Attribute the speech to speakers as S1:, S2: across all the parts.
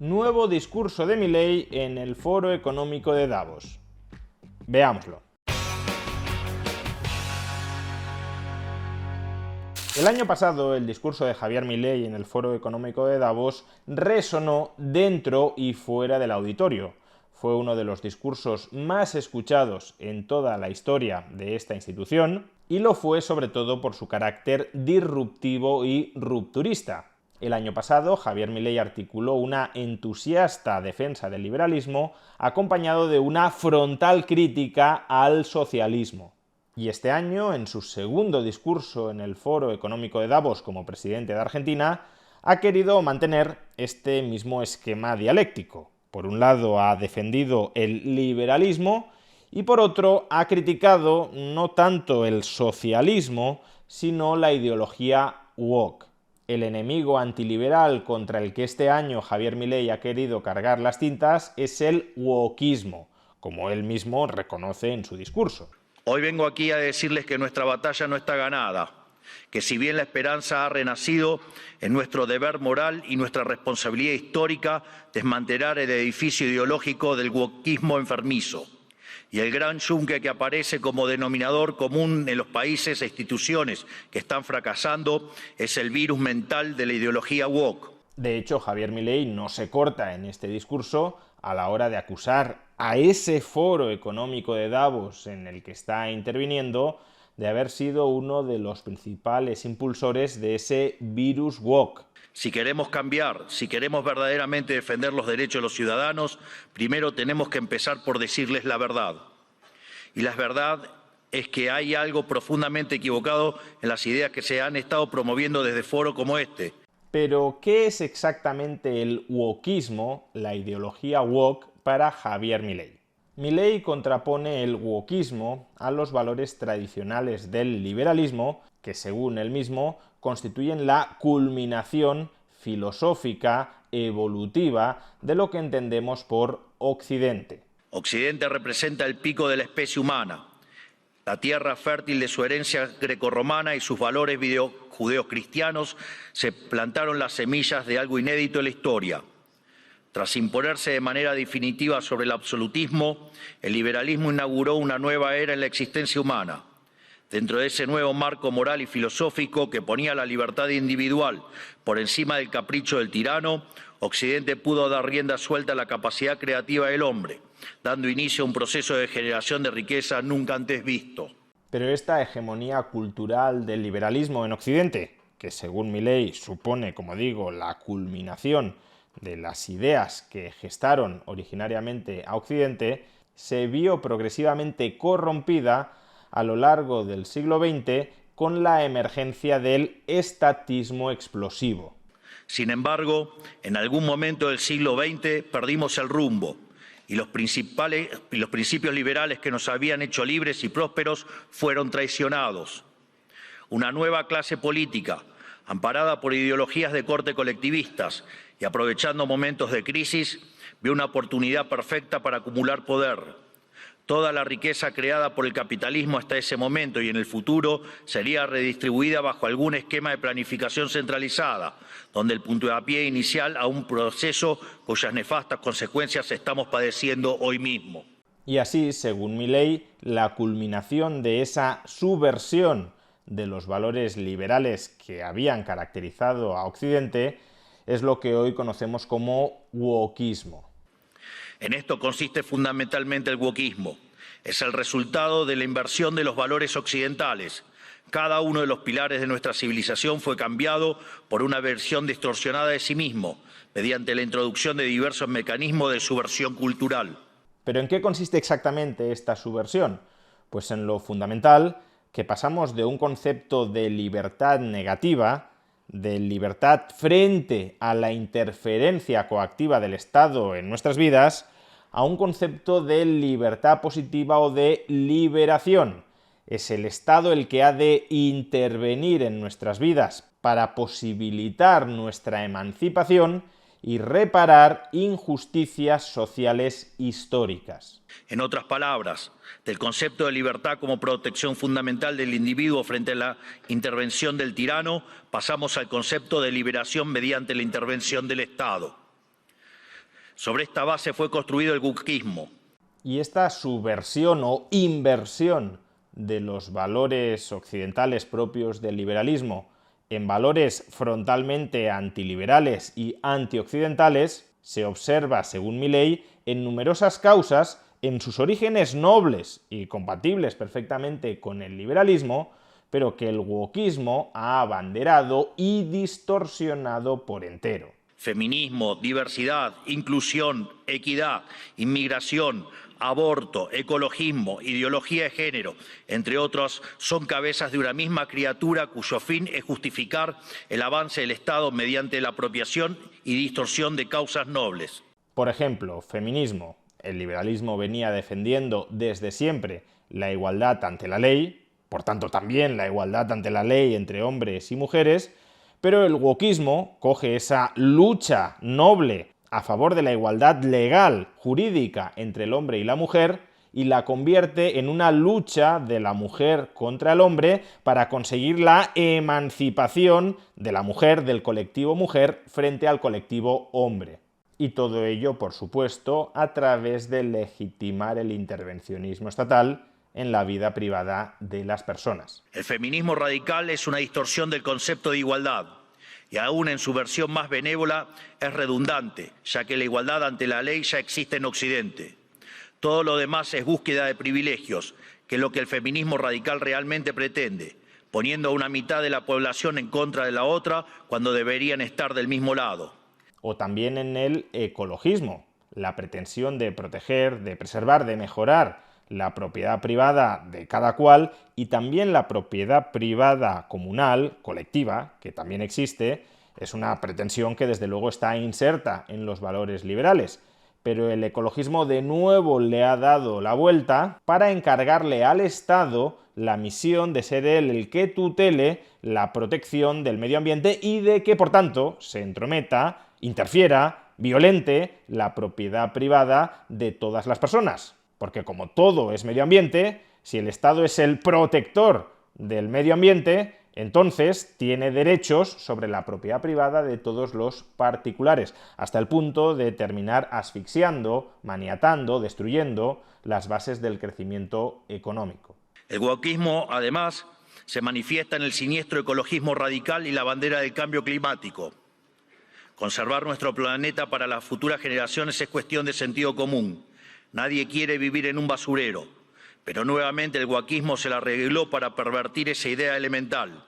S1: Nuevo discurso de Milei en el Foro Económico de Davos. Veámoslo. El año pasado, el discurso de Javier Milei en el Foro Económico de Davos resonó dentro y fuera del auditorio. Fue uno de los discursos más escuchados en toda la historia de esta institución y lo fue sobre todo por su carácter disruptivo y rupturista. El año pasado, Javier Milei articuló una entusiasta defensa del liberalismo acompañado de una frontal crítica al socialismo. Y este año, en su segundo discurso en el Foro Económico de Davos como presidente de Argentina, ha querido mantener este mismo esquema dialéctico. Por un lado, ha defendido el liberalismo y por otro, ha criticado no tanto el socialismo, sino la ideología woke. El enemigo antiliberal contra el que este año Javier Milei ha querido cargar las tintas es el wokeismo, como él mismo reconoce en su discurso.
S2: Hoy vengo aquí a decirles que nuestra batalla no está ganada, que si bien la esperanza ha renacido, es nuestro deber moral y nuestra responsabilidad histórica desmantelar el edificio ideológico del wokeismo enfermizo y el gran yunque que aparece como denominador común en los países e instituciones que están fracasando es el virus mental de la ideología woke.
S1: De hecho, Javier Milei no se corta en este discurso a la hora de acusar a ese Foro Económico de Davos en el que está interviniendo de haber sido uno de los principales impulsores de ese virus woke.
S2: Si queremos cambiar, si queremos verdaderamente defender los derechos de los ciudadanos, primero tenemos que empezar por decirles la verdad. Y la verdad es que hay algo profundamente equivocado en las ideas que se han estado promoviendo desde foros como este.
S1: Pero, ¿qué es exactamente el wokeismo, la ideología woke, para Javier Milei? Milei contrapone el wokeismo a los valores tradicionales del liberalismo, que según él mismo constituyen la culminación filosófica, evolutiva, de lo que entendemos por Occidente.
S2: Occidente representa el pico de la especie humana, la tierra fértil de su herencia grecorromana y sus valores judeocristianos se plantaron las semillas de algo inédito en la historia. Tras imponerse de manera definitiva sobre el absolutismo, el liberalismo inauguró una nueva era en la existencia humana. Dentro de ese nuevo marco moral y filosófico que ponía la libertad individual por encima del capricho del tirano, Occidente pudo dar rienda suelta a la capacidad creativa del hombre, dando inicio a un proceso de generación de riqueza nunca antes visto.
S1: Pero esta hegemonía cultural del liberalismo en Occidente, que según Milei supone, como digo, la culminación de las ideas que gestaron originariamente a Occidente, se vio progresivamente corrompida a lo largo del siglo XX con la emergencia del estatismo explosivo.
S2: Sin embargo, en algún momento del siglo XX perdimos el rumbo y los principios liberales que nos habían hecho libres y prósperos fueron traicionados. Una nueva clase política, amparada por ideologías de corte colectivistas y aprovechando momentos de crisis, vio una oportunidad perfecta para acumular poder. Toda la riqueza creada por el capitalismo hasta ese momento y en el futuro sería redistribuida bajo algún esquema de planificación centralizada, donde el puntapié inicial a un proceso cuyas nefastas consecuencias estamos padeciendo hoy mismo.
S1: Y así, según Milei, la culminación de esa subversión de los valores liberales que habían caracterizado a Occidente es lo que hoy conocemos como wokeismo.
S2: En esto consiste fundamentalmente el wokeismo. Es el resultado de la inversión de los valores occidentales. Cada uno de los pilares de nuestra civilización fue cambiado por una versión distorsionada de sí mismo, mediante la introducción de diversos mecanismos de subversión cultural.
S1: ¿Pero en qué consiste exactamente esta subversión? Pues en lo fundamental, que pasamos de un concepto de libertad negativa, de libertad frente a la interferencia coactiva del Estado en nuestras vidas, a un concepto de libertad positiva o de liberación. Es el Estado el que ha de intervenir en nuestras vidas para posibilitar nuestra emancipación y reparar injusticias sociales históricas.
S2: En otras palabras, del concepto de libertad como protección fundamental del individuo frente a la intervención del tirano, pasamos al concepto de liberación mediante la intervención del Estado. Sobre esta base fue construido el wokismo.
S1: Y esta subversión o inversión de los valores occidentales propios del liberalismo en valores frontalmente antiliberales y antioccidentales se observa, según Milley, en numerosas causas, en sus orígenes nobles y compatibles perfectamente con el liberalismo, pero que el wokismo ha abanderado y distorsionado por entero.
S2: Feminismo, diversidad, inclusión, equidad, inmigración, aborto, ecologismo, ideología de género, entre otros, son cabezas de una misma criatura cuyo fin es justificar el avance del Estado mediante la apropiación y distorsión de causas nobles.
S1: Por ejemplo, feminismo. El liberalismo venía defendiendo desde siempre la igualdad ante la ley, por tanto también la igualdad ante la ley entre hombres y mujeres, pero el wokismo coge esa lucha noble a favor de la igualdad legal, jurídica, entre el hombre y la mujer, y la convierte en una lucha de la mujer contra el hombre para conseguir la emancipación de la mujer, del colectivo mujer, frente al colectivo hombre. Y todo ello, por supuesto, a través de legitimar el intervencionismo estatal en la vida privada de las personas.
S2: El feminismo radical es una distorsión del concepto de igualdad y aún en su versión más benévola es redundante, ya que la igualdad ante la ley ya existe en Occidente. Todo lo demás es búsqueda de privilegios, que es lo que el feminismo radical realmente pretende, poniendo a una mitad de la población en contra de la otra cuando deberían estar del mismo lado.
S1: O también en el ecologismo, la pretensión de proteger, de preservar, de mejorar la propiedad privada de cada cual y también la propiedad privada comunal, colectiva, que también existe, es una pretensión que desde luego está inserta en los valores liberales. Pero el ecologismo de nuevo le ha dado la vuelta para encargarle al Estado la misión de ser él el que tutele la protección del medio ambiente y de que, por tanto, se entrometa, interfiera, violente la propiedad privada de todas las personas. Porque como todo es medio ambiente, si el Estado es el protector del medio ambiente, entonces tiene derechos sobre la propiedad privada de todos los particulares, hasta el punto de terminar asfixiando, maniatando, destruyendo las bases del crecimiento económico.
S2: El wokismo, además, se manifiesta en el siniestro ecologismo radical y la bandera del cambio climático. Conservar nuestro planeta para las futuras generaciones es cuestión de sentido común. Nadie quiere vivir en un basurero, pero nuevamente el wokismo se la arregló para pervertir esa idea elemental.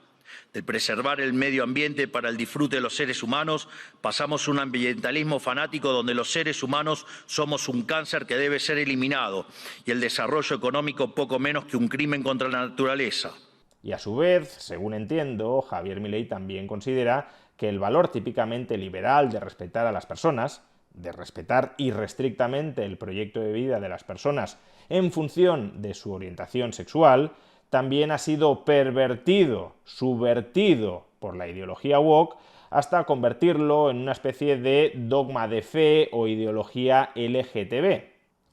S2: De preservar el medio ambiente para el disfrute de los seres humanos, pasamos a un ambientalismo fanático donde los seres humanos somos un cáncer que debe ser eliminado y el desarrollo económico poco menos que un crimen contra la naturaleza.
S1: Y a su vez, según entiendo, Javier Milley también considera que el valor típicamente liberal de respetar a las personas, de respetar irrestrictamente el proyecto de vida de las personas en función de su orientación sexual, también ha sido pervertido, subvertido por la ideología woke hasta convertirlo en una especie de dogma de fe o ideología LGTB,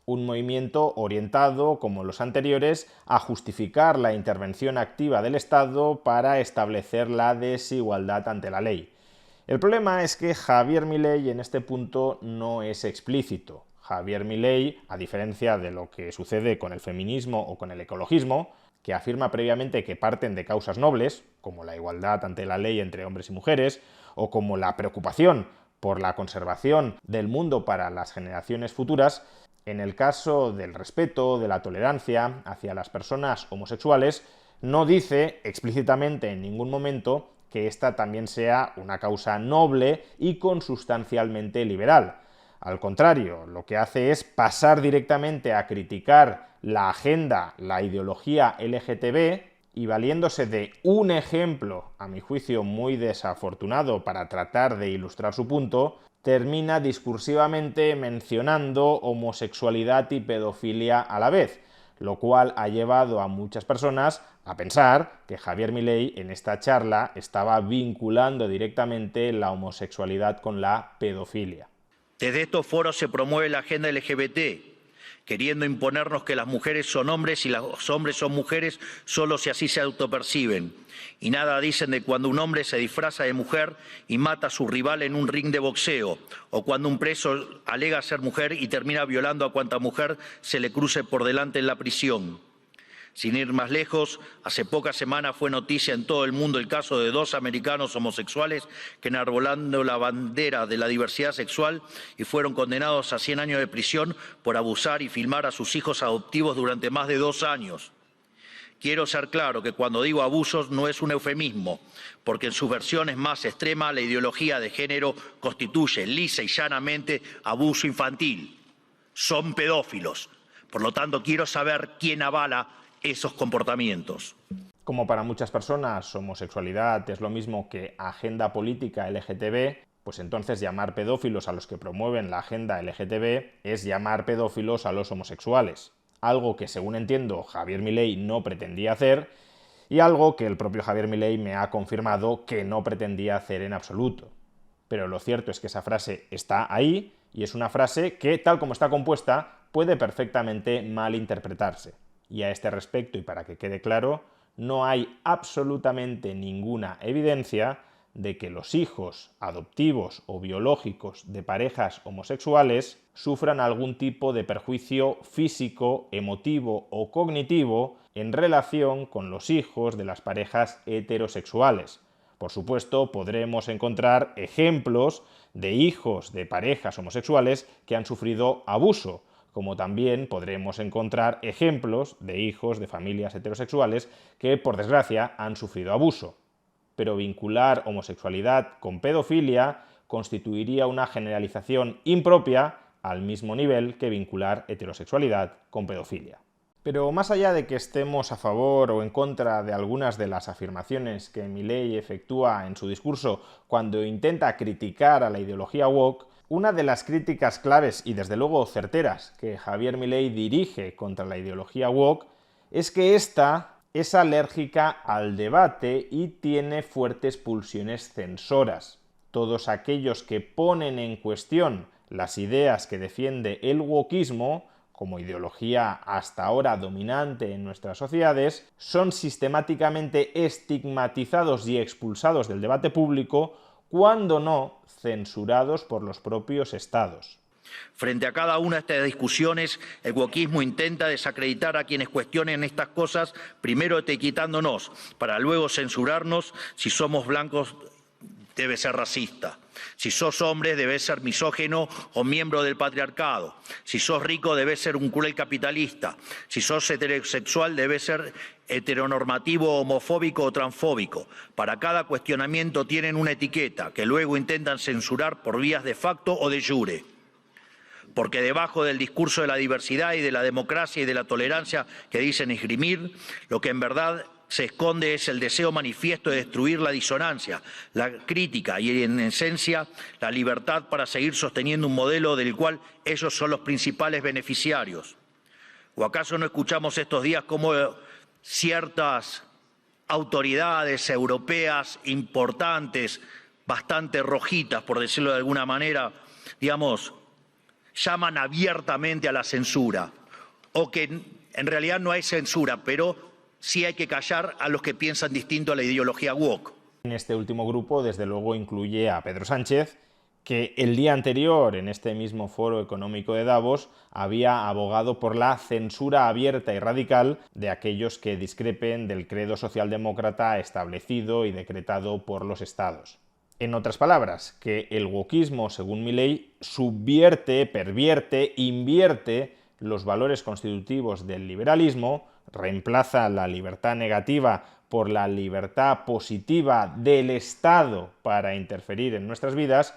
S1: un movimiento orientado, como los anteriores, a justificar la intervención activa del Estado para establecer la desigualdad ante la ley. El problema es que Javier Milley en este punto no es explícito. Javier Milley, a diferencia de lo que sucede con el feminismo o con el ecologismo, que afirma previamente que parten de causas nobles, como la igualdad ante la ley entre hombres y mujeres, o como la preocupación por la conservación del mundo para las generaciones futuras, en el caso del respeto, de la tolerancia hacia las personas homosexuales, no dice explícitamente en ningún momento que esta también sea una causa noble y consustancialmente liberal. Al contrario, lo que hace es pasar directamente a criticar la agenda, la ideología LGTB y valiéndose de un ejemplo, a mi juicio muy desafortunado para tratar de ilustrar su punto, termina discursivamente mencionando homosexualidad y pedofilia a la vez, lo cual ha llevado a muchas personas a pensar que Javier Milley en esta charla estaba vinculando directamente la homosexualidad con la pedofilia.
S2: Desde estos foros se promueve la agenda LGBT queriendo imponernos que las mujeres son hombres y los hombres son mujeres solo si así se autoperciben. Y nada dicen de cuando un hombre se disfraza de mujer y mata a su rival en un ring de boxeo, o cuando un preso alega ser mujer y termina violando a cuanta mujer se le cruce por delante en la prisión. Sin ir más lejos, hace pocas semanas fue noticia en todo el mundo el caso de 2 americanos homosexuales que enarbolando la bandera de la diversidad sexual y fueron condenados a 100 años de prisión por abusar y filmar a sus hijos adoptivos durante más de 2 años. Quiero ser claro que cuando digo abusos no es un eufemismo, porque en sus versiones más extremas la ideología de género constituye lisa y llanamente abuso infantil. Son pedófilos. Por lo tanto, quiero saber quién avala esos comportamientos.
S1: Como para muchas personas homosexualidad es lo mismo que agenda política LGTB, pues entonces llamar pedófilos a los que promueven la agenda LGTB es llamar pedófilos a los homosexuales. Algo que, según entiendo, Javier Milei no pretendía hacer y algo que el propio Javier Milei me ha confirmado que no pretendía hacer en absoluto. Pero lo cierto es que esa frase está ahí y es una frase que, tal como está compuesta, puede perfectamente malinterpretarse. Y a este respecto, y para que quede claro, no hay absolutamente ninguna evidencia de que los hijos adoptivos o biológicos de parejas homosexuales sufran algún tipo de perjuicio físico, emotivo o cognitivo en relación con los hijos de las parejas heterosexuales. Por supuesto, podremos encontrar ejemplos de hijos de parejas homosexuales que han sufrido abuso, como también podremos encontrar ejemplos de hijos de familias heterosexuales que, por desgracia, han sufrido abuso. Pero vincular homosexualidad con pedofilia constituiría una generalización impropia al mismo nivel que vincular heterosexualidad con pedofilia. Pero más allá de que estemos a favor o en contra de algunas de las afirmaciones que Milei efectúa en su discurso cuando intenta criticar a la ideología woke, una de las críticas claves y desde luego certeras que Javier Milei dirige contra la ideología woke es que ésta es alérgica al debate y tiene fuertes pulsiones censoras. Todos aquellos que ponen en cuestión las ideas que defiende el wokismo, como ideología hasta ahora dominante en nuestras sociedades, son sistemáticamente estigmatizados y expulsados del debate público, cuando no censurados por los propios estados.
S2: Frente a cada una de estas discusiones, el wokismo intenta desacreditar a quienes cuestionen estas cosas, primero etiquetándonos, para luego censurarnos. Si somos blancos, debe ser racista. Si sos hombre, debes ser misógino o miembro del patriarcado. Si sos rico, debes ser un cruel capitalista. Si sos heterosexual, debes ser heteronormativo, homofóbico o transfóbico. Para cada cuestionamiento tienen una etiqueta que luego intentan censurar por vías de facto o de jure. Porque debajo del discurso de la diversidad y de la democracia y de la tolerancia que dicen esgrimir, lo que en verdad se esconde es el deseo manifiesto de destruir la disonancia, la crítica y, en esencia, la libertad para seguir sosteniendo un modelo del cual ellos son los principales beneficiarios. ¿O acaso no escuchamos estos días cómo ciertas autoridades europeas importantes, bastante rojitas, por decirlo de alguna manera, llaman abiertamente a la censura? O que en realidad no hay censura, pero sí hay que callar a los que piensan distinto a la ideología woke.
S1: En este último grupo, desde luego, incluye a Pedro Sánchez, que el día anterior, en este mismo Foro Económico de Davos, había abogado por la censura abierta y radical de aquellos que discrepen del credo socialdemócrata establecido y decretado por los estados. En otras palabras, que el wokismo, según Milei, subvierte, pervierte, invierte los valores constitutivos del liberalismo, reemplaza la libertad negativa por la libertad positiva del Estado para interferir en nuestras vidas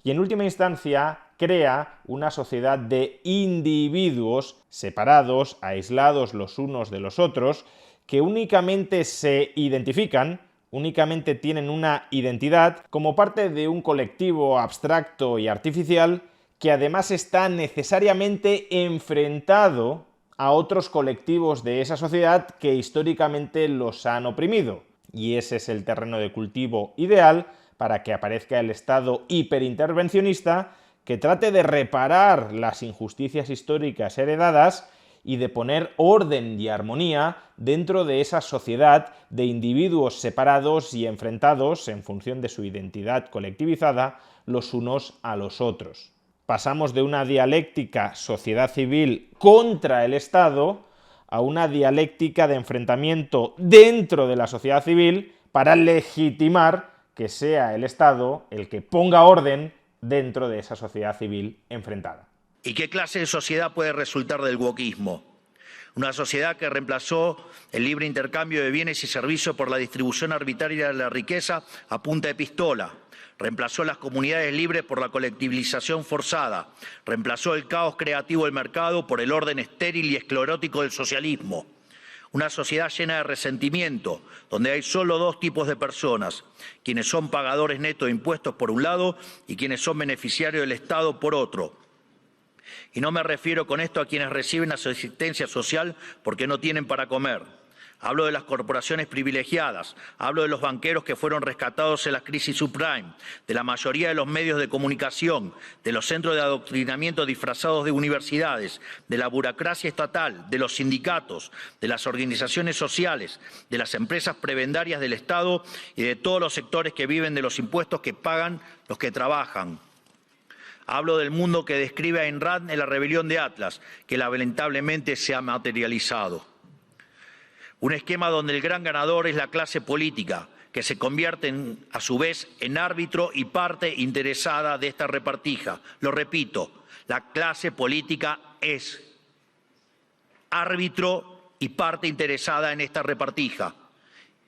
S1: y, en última instancia, crea una sociedad de individuos separados, aislados los unos de los otros, que únicamente se identifican, únicamente tienen una identidad como parte de un colectivo abstracto y artificial que además está necesariamente enfrentado a otros colectivos de esa sociedad que históricamente los han oprimido. Y ese es el terreno de cultivo ideal para que aparezca el Estado hiperintervencionista que trate de reparar las injusticias históricas heredadas y de poner orden y armonía dentro de esa sociedad de individuos separados y enfrentados en función de su identidad colectivizada los unos a los otros. Pasamos de una dialéctica sociedad civil contra el Estado a una dialéctica de enfrentamiento dentro de la sociedad civil para legitimar que sea el Estado el que ponga orden dentro de esa sociedad civil enfrentada.
S2: ¿Y qué clase de sociedad puede resultar del wokismo? Una sociedad que reemplazó el libre intercambio de bienes y servicios por la distribución arbitraria de la riqueza a punta de pistola. Reemplazó las comunidades libres por la colectivización forzada. Reemplazó el caos creativo del mercado por el orden estéril y esclerótico del socialismo. Una sociedad llena de resentimiento, donde hay solo dos tipos de personas, quienes son pagadores netos de impuestos por un lado y quienes son beneficiarios del Estado por otro. Y no me refiero con esto a quienes reciben asistencia social porque no tienen para comer. Hablo de las corporaciones privilegiadas, hablo de los banqueros que fueron rescatados en la crisis subprime, de la mayoría de los medios de comunicación, de los centros de adoctrinamiento disfrazados de universidades, de la burocracia estatal, de los sindicatos, de las organizaciones sociales, de las empresas prebendarias del Estado y de todos los sectores que viven de los impuestos que pagan los que trabajan. Hablo del mundo que describe Ayn Rand en La rebelión de Atlas, que lamentablemente se ha materializado. Un esquema donde el gran ganador es la clase política, que se convierte a su vez en árbitro y parte interesada de esta repartija. Lo repito, la clase política es árbitro y parte interesada en esta repartija.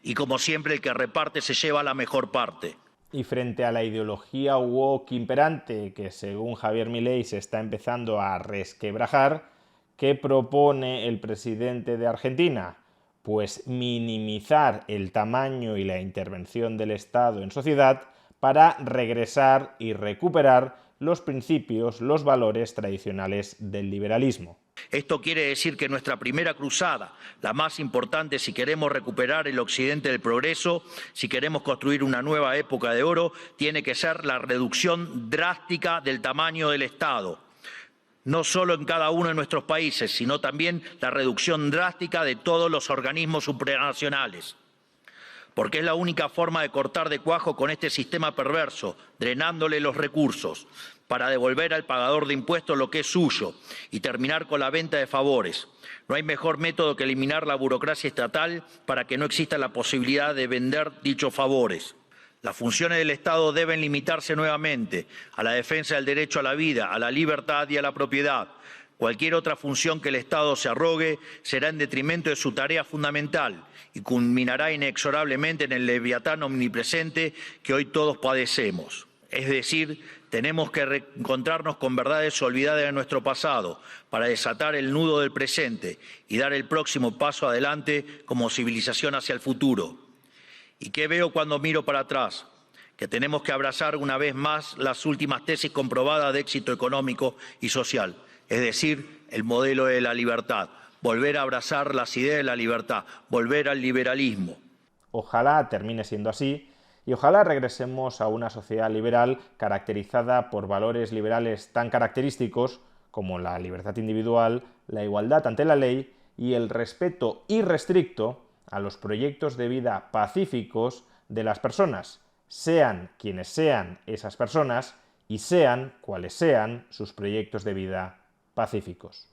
S2: Y como siempre, el que reparte se lleva la mejor parte.
S1: Y frente a la ideología woke imperante, que según Javier Milei se está empezando a resquebrajar, ¿qué propone el presidente de Argentina? Pues minimizar el tamaño y la intervención del Estado en sociedad para regresar y recuperar los principios, los valores tradicionales del liberalismo.
S2: Esto quiere decir que nuestra primera cruzada, la más importante si queremos recuperar el occidente del progreso, si queremos construir una nueva época de oro, tiene que ser la reducción drástica del tamaño del Estado. No solo en cada uno de nuestros países, sino también la reducción drástica de todos los organismos supranacionales. Porque es la única forma de cortar de cuajo con este sistema perverso, drenándole los recursos, para devolver al pagador de impuestos lo que es suyo y terminar con la venta de favores. No hay mejor método que eliminar la burocracia estatal para que no exista la posibilidad de vender dichos favores. Las funciones del Estado deben limitarse nuevamente a la defensa del derecho a la vida, a la libertad y a la propiedad. Cualquier otra función que el Estado se arrogue será en detrimento de su tarea fundamental y culminará inexorablemente en el leviatán omnipresente que hoy todos padecemos. Es decir, tenemos que reencontrarnos con verdades olvidadas de nuestro pasado para desatar el nudo del presente y dar el próximo paso adelante como civilización hacia el futuro. ¿Y qué veo cuando miro para atrás? Que tenemos que abrazar una vez más las últimas tesis comprobadas de éxito económico y social, es decir, el modelo de la libertad, volver a abrazar las ideas de la libertad, volver al liberalismo.
S1: Ojalá termine siendo así y ojalá regresemos a una sociedad liberal caracterizada por valores liberales tan característicos como la libertad individual, la igualdad ante la ley y el respeto irrestricto a los proyectos de vida pacíficos de las personas, sean quienes sean esas personas y sean cuales sean sus proyectos de vida pacíficos.